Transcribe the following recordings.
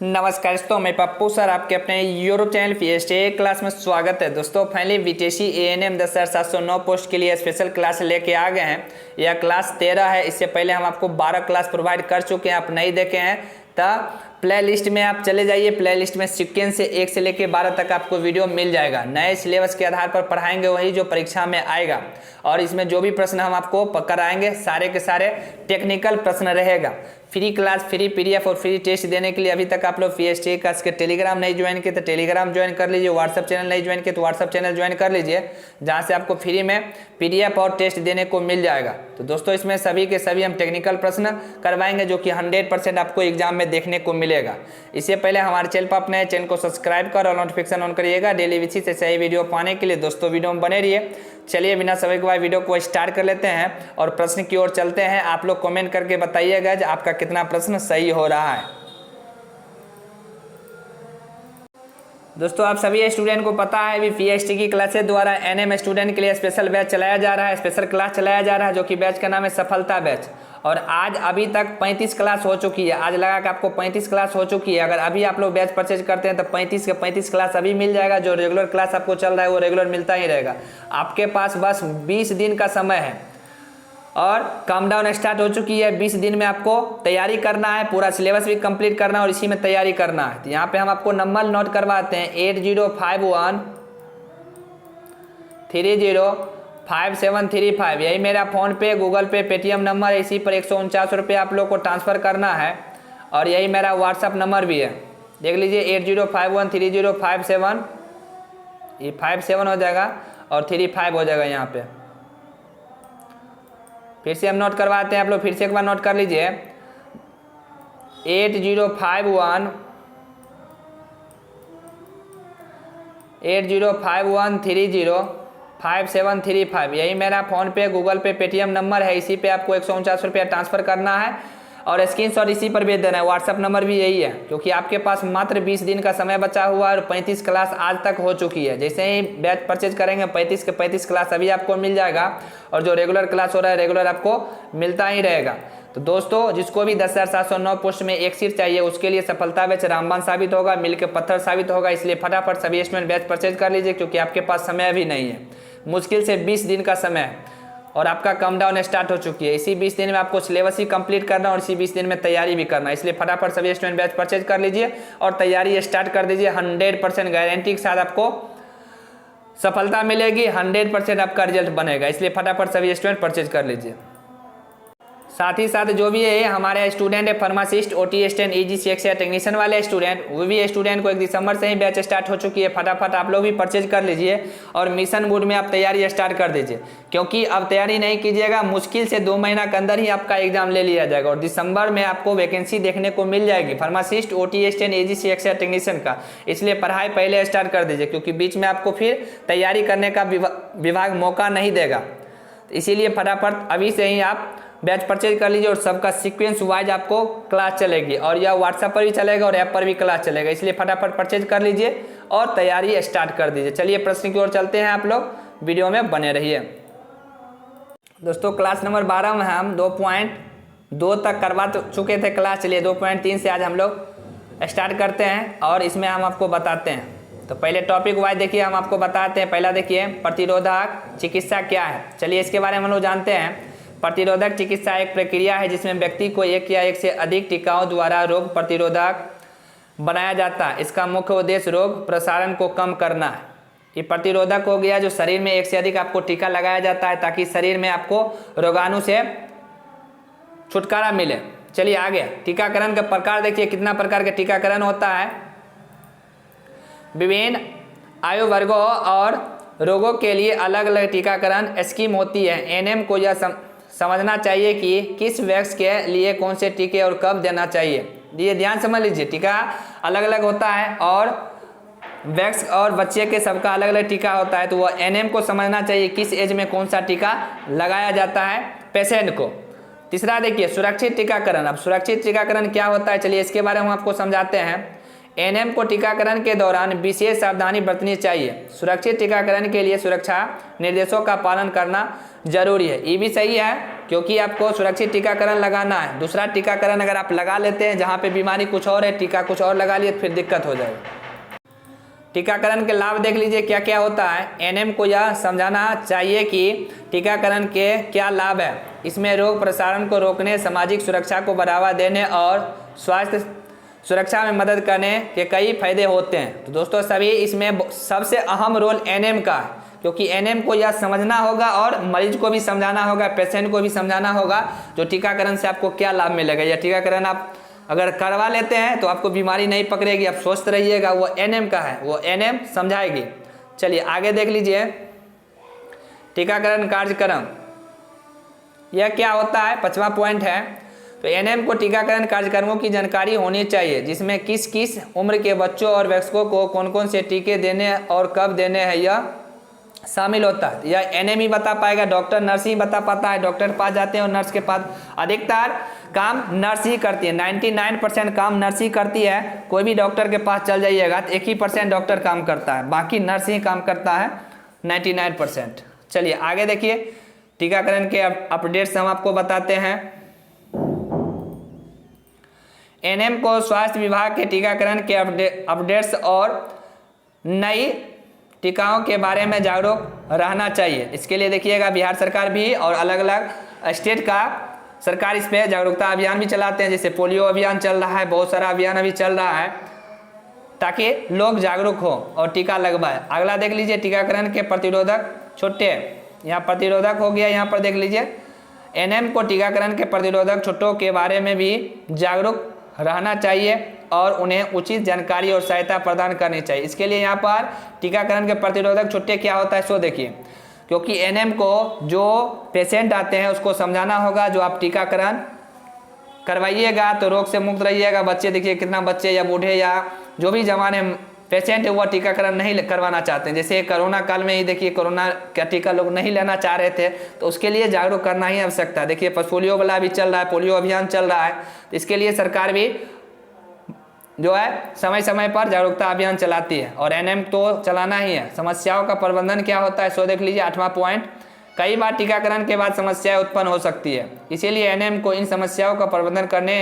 नमस्कार दोस्तों, मैं पप्पू सर आपके अपने यूट्यूब चैनल पीएसटी क्लास में स्वागत है। दोस्तों फाइनली बीटीसी एएनएम 10,709 पोस्ट के लिए स्पेशल क्लास लेके आ गए हैं। यह क्लास 13 है। इससे पहले हम आपको 12 क्लास प्रोवाइड कर चुके हैं, आप नहीं देखे हैं तो प्ले लिस्ट में आप चले जाइए। प्ले लिस्ट में सीक्वेंस से 1 से लेकर 12 तक आपको वीडियो मिल जाएगा। नए सिलेबस के आधार पर पढ़ाएंगे, वही जो परीक्षा में आएगा। और इसमें जो भी प्रश्न हम आपको कराएंगे सारे के सारे टेक्निकल प्रश्न रहेगा। फ्री क्लास, फ्री पीडीएफ और फ्री टेस्ट देने के लिए अभी तक आप लोग पीएसटी का टेलीग्राम नहीं ज्वाइन किए तो टेलीग्राम ज्वाइन कर लीजिए। व्हाट्सअप चैनल नहीं ज्वाइन किए तो व्हाट्सअप चैनल ज्वाइन कर लीजिए, जहां से आपको फ्री में पीडीएफ और टेस्ट देने को मिल जाएगा। तो दोस्तों इसमें सभी के सभी हम टेक्निकल प्रश्न करवाएंगे, जो कि 100% आपको एग्जाम में देखने को मिलेगा। इससे पहले हमारे चैनल पर अपने चैनल को सब्सक्राइब कर और नोटिफिकेशन ऑन करिएगा डेली विधि से सही वीडियो पाने के लिए। दोस्तों वीडियो में बने रहिए। चलिए बिना समय के बाद वीडियो को स्टार्ट कर लेते हैं और प्रश्न की ओर चलते हैं। आप लोग कमेंट करके बताइएगा कि आपका कितना प्रश्न सही हो रहा है। दोस्तों आप सभी स्टूडेंट को पता है अभी पीएसटी की क्लासेस द्वारा एनएम स्टूडेंट के लिए स्पेशल बैच चलाया जा रहा है, स्पेशल क्लास चलाया जा रहा है, जो कि बैच का नाम है सफलता बैच। और आज अभी तक 35 क्लास हो चुकी है। आज लगा कि आपको 35 क्लास हो चुकी है। अगर अभी आप लोग बैच परचेज करते हैं तो 35 के 35 क्लास अभी मिल जाएगा। जो रेगुलर क्लास आपको चल रहा है वो रेगुलर मिलता ही रहेगा। आपके पास बस 20 दिन का समय है और काम डाउन स्टार्ट हो चुकी है। 20 दिन में आपको तैयारी करना है, पूरा सिलेबस भी कंप्लीट करना है और इसी में तैयारी करना है। तो यहाँ पे हम आपको नंबर नोट करवाते हैं 8051 305735। यही मेरा फ़ोन पे, गूगल पे, पेटीएम नंबर है। इसी पर 149 रुपये आप लोग को ट्रांसफ़र करना है और यही मेरा व्हाट्सअप नंबर भी है। देख लीजिए 8051 3057, ये 57 हो जाएगा और 35 हो जाएगा। यहाँ पे फिर से हम नोट करवाते हैं, आप लोग फिर से एक बार नोट कर लीजिए 8051 305735। यही मेरा फ़ोन पे, गूगल पे, पेटीएम नंबर है। इसी पे आपको 149 रुपया ट्रांसफ़र करना है और स्क्रीनशॉट इसी पर भेज देना है। व्हाट्सअप नंबर भी यही है, क्योंकि आपके पास मात्र 20 दिन का समय बचा हुआ है और 35 क्लास आज तक हो चुकी है। जैसे ही बैच परचेज करेंगे 35 के 35 क्लास अभी आपको मिल जाएगा और जो रेगुलर क्लास हो रहा है रेगुलर आपको मिलता ही रहेगा। तो दोस्तों जिसको भी 10,709 पोस्ट में एक सीट चाहिए उसके लिए सफलता बैच रामबाण साबित होगा, मिल के पत्थर साबित होगा। इसलिए फटाफट सभी स्टूडेंट बैच परचेज कर लीजिए, क्योंकि आपके पास समय भी नहीं है। मुश्किल से 20 दिन का समय है और आपका कम डाउन स्टार्ट हो चुकी है। इसी 20 दिन में आपको सिलेबस ही कंप्लीट करना और इसी 20 दिन में तैयारी भी करना है। इसलिए फटाफट सभी स्टूडेंट बैच परचेज कर लीजिए और तैयारी स्टार्ट कर दीजिए। 100% गारंटी के साथ आपको सफलता मिलेगी, 100% आपका रिजल्ट बनेगा। इसलिए फटाफट सभी स्टूडेंट परचेज कर लीजिए। साथ ही साथ जो भी है हमारे स्टूडेंट है फार्मासिस्ट, ओटी असिस्टेंट, ईजीसीएक्स या टेक्नीशियन वाले स्टूडेंट, वो भी स्टूडेंट को 1 दिसंबर से ही बैच स्टार्ट हो चुकी है। फटाफट आप लोग भी परचेज कर लीजिए और मिशन मोड में आप तैयारी स्टार्ट कर दीजिए, क्योंकि अब तैयारी नहीं कीजिएगा मुश्किल से 2 महीना के अंदर ही आपका एग्जाम ले लिया जाएगा और दिसंबर में आपको वैकेंसी देखने को मिल जाएगी फार्मासिस्ट, ओटी असिस्टेंट, ईजीसीएक्स या टेक्नीशियन का। इसलिए पढ़ाई पहले स्टार्ट कर दीजिए, क्योंकि बीच में आपको फिर तैयारी करने का विभाग मौका नहीं देगा। इसीलिए फटाफट अभी से ही आप बैच परचेज कर लीजिए और सबका सीक्वेंस वाइज आपको क्लास चलेगी और यह व्हाट्सएप पर भी चलेगा और ऐप पर भी क्लास चलेगा। इसलिए फटाफट परचेज कर लीजिए और तैयारी स्टार्ट कर दीजिए। चलिए प्रश्न की ओर चलते हैं, आप लोग वीडियो में बने रहिए। दोस्तों क्लास नंबर 12 में हम 2.2 तक करवा चुके थे क्लास। चलिए 2.3 से आज हम लोग स्टार्ट करते हैं और इसमें हम आपको बताते हैं। तो पहले टॉपिक वाइज देखिए, हम आपको बताते हैं। पहला देखिए प्रतिरोधक चिकित्सा क्या है। चलिए इसके बारे में हम लोग जानते हैं। प्रतिरोधक चिकित्सा एक प्रक्रिया है जिसमें व्यक्ति को एक या एक से अधिक टीकाओं द्वारा रोग प्रतिरोधक बनाया जाता है। इसका मुख्य उद्देश्य रोग प्रसारण को कम करना है। ये प्रतिरोधक हो गया जो शरीर में एक से अधिक आपको टीका लगाया जाता है ताकि शरीर में आपको रोगाणु से छुटकारा मिले। चलिए आगे टीकाकरण का प्रकार देखिए, कितना प्रकार का टीकाकरण होता है। विभिन्न आयु वर्गों और रोगों के लिए अलग अलग टीकाकरण स्कीम होती है। एनएम को यह समझना चाहिए कि किस वैक्स के लिए कौन से टीके और कब देना चाहिए। ये ध्यान समझ लीजिए, टीका अलग अलग होता है और वैक्स और बच्चे के सबका अलग अलग टीका होता है। तो वह एनएम को समझना चाहिए किस एज में कौन सा टीका लगाया जाता है पेशेंट को। तीसरा देखिए सुरक्षित टीकाकरण। अब सुरक्षित टीकाकरण क्या होता है, चलिए इसके बारे में हम आपको समझाते हैं। एनएम को टीकाकरण के दौरान विशेष सावधानी बरतनी चाहिए। सुरक्षित टीकाकरण के लिए सुरक्षा निर्देशों का पालन करना जरूरी है। ये भी सही है, क्योंकि आपको सुरक्षित टीकाकरण लगाना है। दूसरा टीकाकरण अगर आप लगा लेते हैं जहाँ पे बीमारी कुछ और है, टीका कुछ और लगा लिए, फिर दिक्कत हो जाएगी। टीकाकरण के लाभ देख लीजिए क्या क्या होता है। एनएम को यह समझाना चाहिए कि टीकाकरण के क्या लाभ है। इसमें रोग प्रसारण को रोकने, सामाजिक सुरक्षा को बढ़ावा देने और स्वास्थ्य सुरक्षा में मदद करने के कई फायदे होते हैं। तो दोस्तों सभी इसमें सबसे अहम रोल एनएम का है, क्योंकि एनएम को यह समझना होगा और मरीज को भी समझाना होगा, पेशेंट को भी समझाना होगा जो टीकाकरण से आपको क्या लाभ मिलेगा। यह टीकाकरण आप अगर करवा लेते हैं तो आपको बीमारी नहीं पकड़ेगी, आप स्वस्थ रहिएगा, वो एनएम का है, वो एनएम समझाएगी। चलिए आगे देख लीजिए टीकाकरण कार्यक्रम, यह क्या होता है, 5वां पॉइंट है। तो एनएम को टीकाकरण कार्यक्रमों की जानकारी होनी चाहिए, जिसमें किस किस उम्र के बच्चों और वयस्कों को कौन कौन से टीके देने और कब देने हैं यह शामिल होता है। यह एनएम ही बता पाएगा, डॉक्टर नर्स ही बता पाता है। डॉक्टर के पास जाते हैं और नर्स के पास अधिकतर काम नर्स ही करती है, 99% काम नर्स ही करती है। कोई भी डॉक्टर के पास चल जाइएगा तो 1% डॉक्टर काम करता है, बाकी नर्स ही काम करता है 99%। चलिए आगे देखिए टीकाकरण के अपडेट्स हम आपको बताते हैं। एनएम को स्वास्थ्य विभाग के टीकाकरण के अपडेट्स और नई टीकाओं के बारे में जागरूक रहना चाहिए। इसके लिए देखिएगा बिहार सरकार भी और अलग अलग स्टेट का सरकार इस पर जागरूकता अभियान भी चलाते हैं, जैसे पोलियो अभियान चल रहा है, बहुत सारा अभियान अभी चल रहा है ताकि लोग जागरूक हो और टीका लगवाए। अगला देख लीजिए टीकाकरण के प्रतिरोधक छोटे, यहाँ प्रतिरोधक हो गया, यहाँ पर देख लीजिए एनएम को टीकाकरण के प्रतिरोधक छोटों के बारे में भी जागरूक रहना चाहिए और उन्हें उचित जानकारी और सहायता प्रदान करनी चाहिए। इसके लिए यहाँ पर टीकाकरण के प्रतिरोधक छुट्टे क्या होता है सो देखिए, क्योंकि एनएम को जो पेशेंट आते हैं उसको समझाना होगा जो आप टीकाकरण करवाइएगा तो रोग से मुक्त रहिएगा। बच्चे देखिए कितना बच्चे या बूढ़े या जो भी जवान है पेशेंट है वह टीकाकरण नहीं करवाना चाहते हैं। जैसे कोरोना काल में ही देखिए कोरोना का टीका लोग नहीं लेना चाह रहे थे, तो उसके लिए जागरूक करना ही आवश्यकता है। देखिए पोलियो वाला भी चल रहा है, पोलियो अभियान चल रहा है, तो इसके लिए सरकार भी जो है समय समय पर जागरूकता अभियान चलाती है और एनएम तो चलाना ही है। समस्याओं का प्रबंधन क्या होता है सो देख लीजिए 8वां पॉइंट। कई बार टीकाकरण के बाद समस्याएं उत्पन्न हो सकती है, इसीलिए एनएम को इन समस्याओं का प्रबंधन करने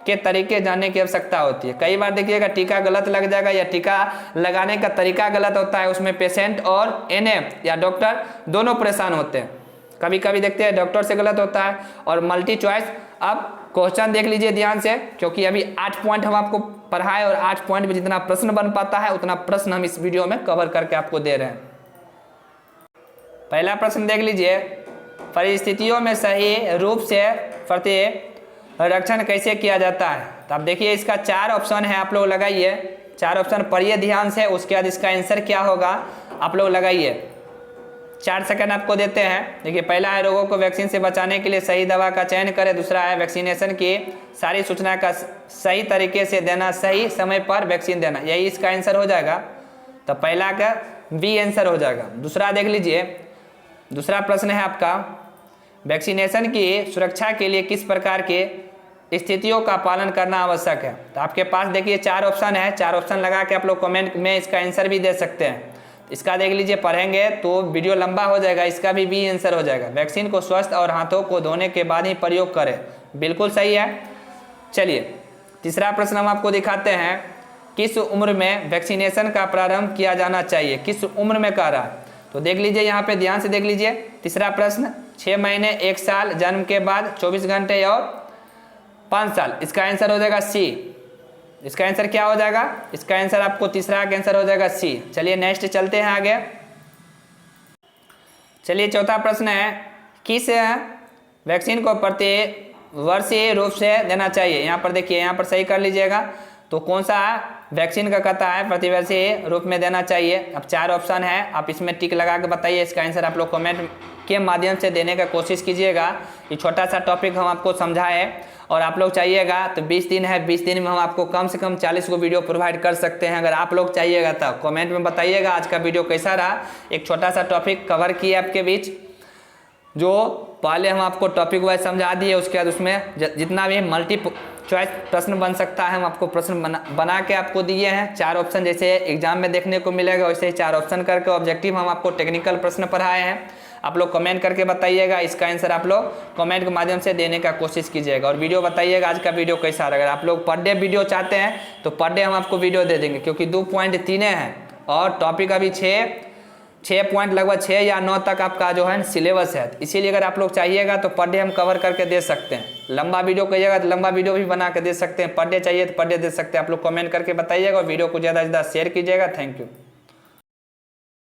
के तरीके जानने की आवश्यकता होती है। कई बार देखिएगा टीका गलत लग जाएगा या टीका लगाने का तरीका गलत होता है, उसमें पेशेंट और एनएम या डॉक्टर दोनों परेशान होते हैं। कभी कभी देखते हैं डॉक्टर से गलत होता है और मल्टी चॉइस। अब क्वेश्चन देख लीजिए ध्यान से, क्योंकि अभी 8 पॉइंट हम आपको पढ़ाए और 8 पॉइंट में जितना प्रश्न बन पाता है उतना प्रश्न हम इस वीडियो में कवर करके आपको दे रहे हैं। पहला प्रश्न देख लीजिए, परिस्थितियों में सही रूप से प्रतिरक्षण कैसे किया जाता है। तो आप देखिए इसका 4 ऑप्शन है, आप लोग लगाइए, 4 ऑप्शन पढ़िए ध्यान से, उसके बाद इसका आंसर क्या होगा आप लोग लगाइए। 4 सेकंड आपको देते हैं। देखिए पहला है रोगों को वैक्सीन से बचाने के लिए सही दवा का चयन करें। दूसरा है वैक्सीनेशन की सारी सूचना का सही तरीके से देना, सही समय पर वैक्सीन देना, यही इसका आंसर हो जाएगा। तो पहला का बी आंसर हो जाएगा। दूसरा देख लीजिए, दूसरा प्रश्न है आपका वैक्सीनेशन की सुरक्षा के लिए किस प्रकार के स्थितियों का पालन करना आवश्यक है। तो आपके पास देखिए 4 ऑप्शन है, 4 ऑप्शन लगा के आप लोग कमेंट में इसका आंसर भी दे सकते हैं। इसका देख लीजिए, पढ़ेंगे तो वीडियो लंबा हो जाएगा, इसका भी बी आंसर हो जाएगा। वैक्सीन को स्वस्थ और हाथों को धोने के बाद ही प्रयोग करें, बिल्कुल सही है। चलिए तीसरा प्रश्न हम आपको दिखाते हैं, किस उम्र में वैक्सीनेशन का प्रारंभ किया जाना चाहिए, किस उम्र में कह रहा है। तो देख लीजिए यहाँ पे ध्यान से देख लीजिए, तीसरा प्रश्न 6 महीने, 1 साल, जन्म के बाद 24 घंटे और 5 साल। इसका आंसर हो जाएगा सी। इसका आंसर क्या हो जाएगा, इसका आंसर आपको तीसरा का आंसर हो जाएगा सी। चलिए नेक्स्ट चलते हैं आगे। चलिए चौथा प्रश्न है, किस वैक्सीन को प्रतिवर्षीय रूप से देना चाहिए। यहाँ पर देखिए, यहाँ पर सही कर लीजिएगा, तो कौन सा वैक्सीन का कहता है प्रतिवर्षीय रूप में देना चाहिए। अब 4 ऑप्शन है, आप इसमें टिक लगा के बताइए। इसका आंसर आप लोग कमेंट के माध्यम से देने का कोशिश कीजिएगा। ये छोटा सा टॉपिक हम आपको समझाए और आप लोग चाहिएगा तो 20 दिन है, 20 दिन में हम आपको कम से कम 40 को वीडियो प्रोवाइड कर सकते हैं। अगर आप लोग चाहिएगा तो कमेंट में बताइएगा आज का वीडियो कैसा रहा। एक छोटा सा टॉपिक कवर किए आपके बीच, जो पहले हम आपको टॉपिक वाइज समझा दिए, उसके बाद उसमें जितना भी मल्टी चॉइस प्रश्न बन सकता है हम आपको प्रश्न बना के आपको दिए हैं। 4 ऑप्शन जैसे एग्जाम में देखने को मिलेगा वैसे ही 4 ऑप्शन करके ऑब्जेक्टिव हम आपको टेक्निकल प्रश्न पढ़ाए हैं। आप लोग कमेंट करके बताइएगा। इसका आंसर आप लोग कमेंट के माध्यम से देने का कोशिश कीजिएगा। और वीडियो बताइएगा आज का वीडियो कैसा रहा। अगर आप लोग पर डे वीडियो चाहते हैं तो पर डे हम आपको वीडियो दे देंगे, क्योंकि 2.3 हैं और टॉपिक अभी 6 पॉइंट लगभग 6 या 9 तक आपका जो है सिलेबस है। इसीलिए अगर आप लोग चाहिएगा तो पर डे हम कवर करके दे सकते हैं। लंबा वीडियो कहिएगा तो लंबा वीडियो भी बना के दे सकते हैं। पर डे चाहिए तो पर डे दे सकते हैं। आप लोग कमेंट करके बताइएगा और वीडियो को ज़्यादा से ज़्यादा शेयर कीजिएगा। Thank you.